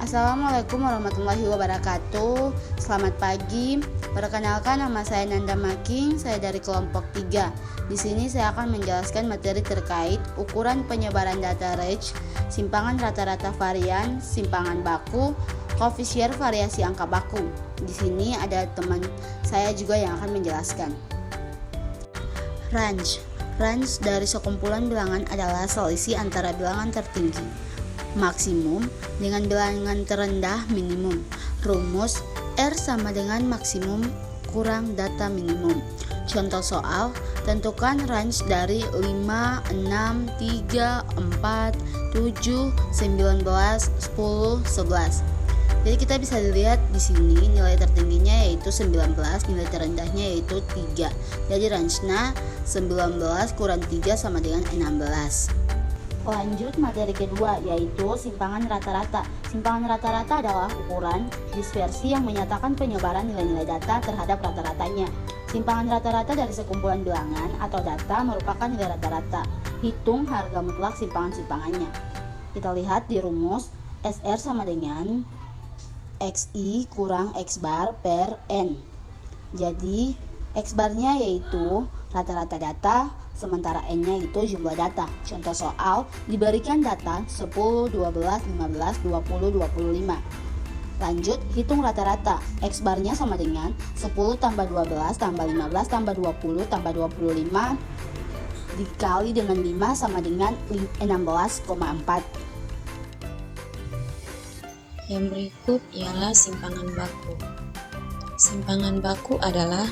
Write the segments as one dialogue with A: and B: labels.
A: Assalamualaikum warahmatullahi wabarakatuh. Selamat pagi. Perkenalkan, nama saya Nanda Making, saya dari kelompok 3. Di sini saya akan menjelaskan materi terkait ukuran penyebaran data range, simpangan rata-rata varian, simpangan baku, koefisien variasi angka baku. Di sini ada teman saya juga yang akan menjelaskan. Range dari sekumpulan bilangan adalah selisih antara bilangan tertinggi maksimum dengan bilangan terendah minimum. Rumus R sama dengan maksimum kurang data minimum. Contoh soal, tentukan range dari 5, 6, 3, 4, 7, 19, 10, 11. Jadi kita bisa dilihat di sini nilai tertingginya yaitu 19, nilai terendahnya yaitu 3. Jadi range-nya 19 kurang 3 sama dengan 16. Lanjut materi kedua, yaitu simpangan rata-rata. Simpangan rata-rata adalah ukuran dispersi yang menyatakan penyebaran nilai-nilai data terhadap rata-ratanya. Simpangan rata-rata dari sekumpulan bilangan atau data merupakan nilai rata-rata. Hitung harga mutlak simpangan-simpangannya. Kita lihat di rumus, SR sama dengan XI kurang X bar per N. Jadi X barnya yaitu rata-rata data, sementara N-nya itu jumlah data. Contoh soal, diberikan data 10, 12, 15, 20, 25. Lanjut, hitung rata-rata. X barnya sama dengan 10 tambah 12 tambah 15 tambah 20 tambah 25 dikali dengan 5 sama dengan 16,4.
B: Yang berikut ialah simpangan baku. Simpangan baku adalah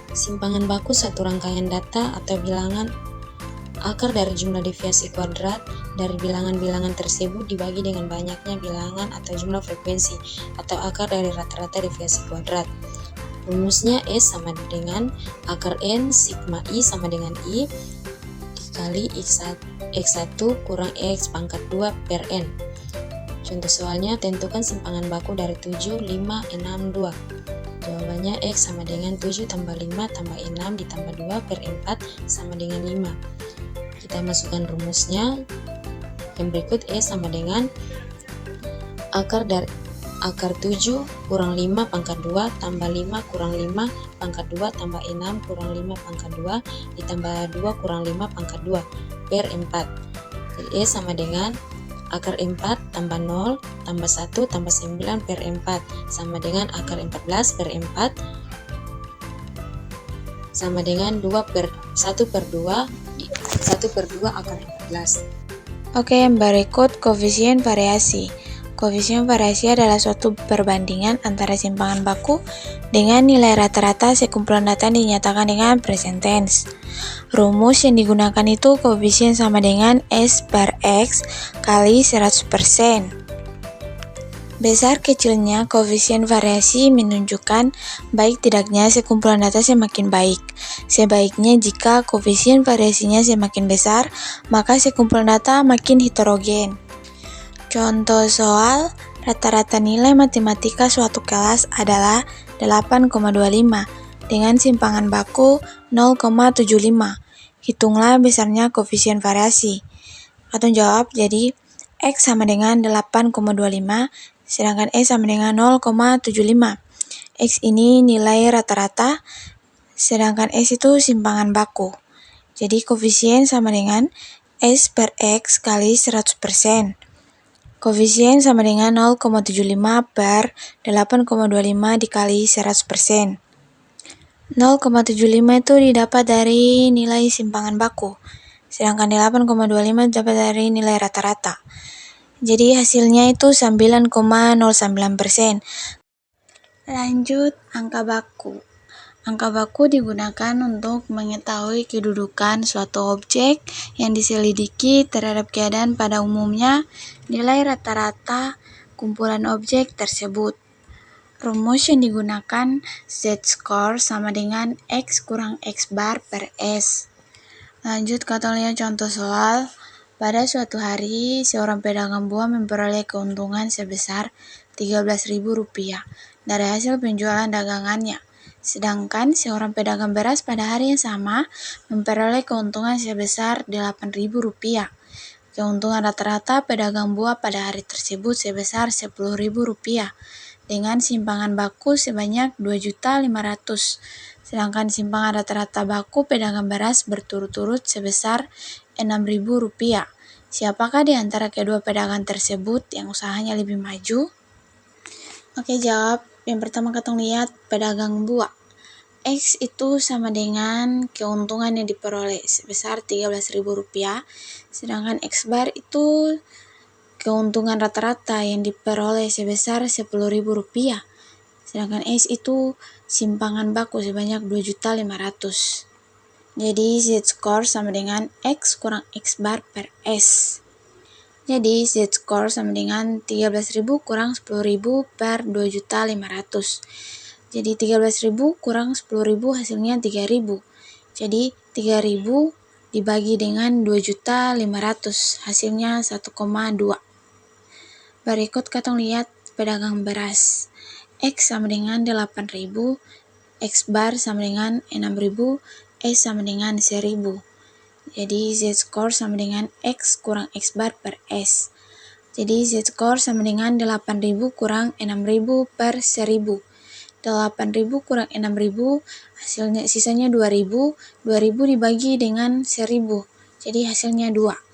B: simpangan baku satu rangkaian data atau bilangan akar dari jumlah deviasi kuadrat dari bilangan-bilangan tersebut dibagi dengan banyaknya bilangan atau jumlah frekuensi atau akar dari rata-rata deviasi kuadrat. Rumusnya S sama dengan akar N sigma I sama dengan I dikali X1 kurang X pangkat 2 per N. Contoh soalnya, tentukan simpangan baku dari 7, 5, 6, 2. Jawabannya X sama dengan 7 tambah 5 tambah 6 ditambah 2 per 4 sama dengan 5. Kita masukkan rumusnya. Yang berikut S sama dengan akar 7 kurang 5 pangkat 2 tambah 5 kurang 5 pangkat 2 tambah 6 kurang 5 pangkat 2 ditambah 2 kurang 5 pangkat 2 per 4. Jadi S sama dengan akar 4 tambah 0 tambah 1 tambah 9 per 4 sama dengan akar 14 per 4 sama dengan 1 per 2 akar 14.
C: Oke, yang berikut koefisien variasi. Koefisien variasi adalah suatu perbandingan antara simpangan baku dengan nilai rata-rata sekumpulan data yang dinyatakan dengan present tense. Rumus yang digunakan itu koefisien sama dengan S per X kali 100%. Besar kecilnya koefisien variasi menunjukkan baik tidaknya sekumpulan data semakin baik. Sebaiknya jika koefisien variasinya semakin besar, maka sekumpulan data makin heterogen. Contoh soal, rata-rata nilai matematika suatu kelas adalah 8,25 dengan simpangan baku 0,75. Hitunglah besarnya koefisien variasi. Atau jawab, jadi X sama dengan 8,25, sedangkan S sama dengan 0,75. X ini nilai rata-rata, sedangkan S itu simpangan baku. Jadi koefisien sama dengan S per X kali 100%. Koefisien sama dengan 0,75 per 8,25 dikali 100%. 0,75 itu didapat dari nilai simpangan baku, sedangkan 8,25 didapat dari nilai rata-rata. Jadi hasilnya itu 9,09%. Lanjut, angka baku. Angka baku digunakan untuk mengetahui kedudukan suatu objek yang diselidiki terhadap keadaan pada umumnya nilai rata-rata kumpulan objek tersebut. Rumus yang digunakan Z-score sama dengan X kurang X bar per S. Lanjut kita lihat contoh soal. Pada suatu hari, seorang pedagang buah memperoleh keuntungan sebesar Rp13.000 dari hasil penjualan dagangannya. Sedangkan seorang pedagang beras pada hari yang sama memperoleh keuntungan sebesar Rp8.000. Keuntungan rata-rata pedagang buah pada hari tersebut sebesar Rp10.000 dengan simpangan baku sebanyak 2.500.000. Sedangkan simpangan rata-rata baku pedagang beras berturut-turut sebesar Rp6.000. Siapakah di antara kedua pedagang tersebut yang usahanya lebih maju? Oke, jawab. Yang pertama katong lihat pedagang buah. X itu sama dengan keuntungan yang diperoleh sebesar Rp13.000, sedangkan X bar itu keuntungan rata-rata yang diperoleh sebesar Rp10.000, sedangkan S itu simpangan baku sebanyak 2.500.000. Jadi Z-score sama dengan X kurang X bar per S. Jadi Z-score sama dengan 13.000 kurang 10.000 per 2.500.000. Jadi 13.000 kurang 10.000 hasilnya 3.000. Jadi 3.000 dibagi dengan 2.500.000 hasilnya 1,2. Berikut katong lihat pedagang beras. X sama dengan 8.000, X bar sama dengan 6.000, S sama dengan 1.000. Jadi Z-score sama dengan X kurang X bar per S. Jadi Z-score sama dengan 8.000 kurang 6.000 per 1.000. 8.000 kurang 6.000 hasilnya sisanya 2.000. 2.000 dibagi dengan 1.000. Jadi hasilnya 2.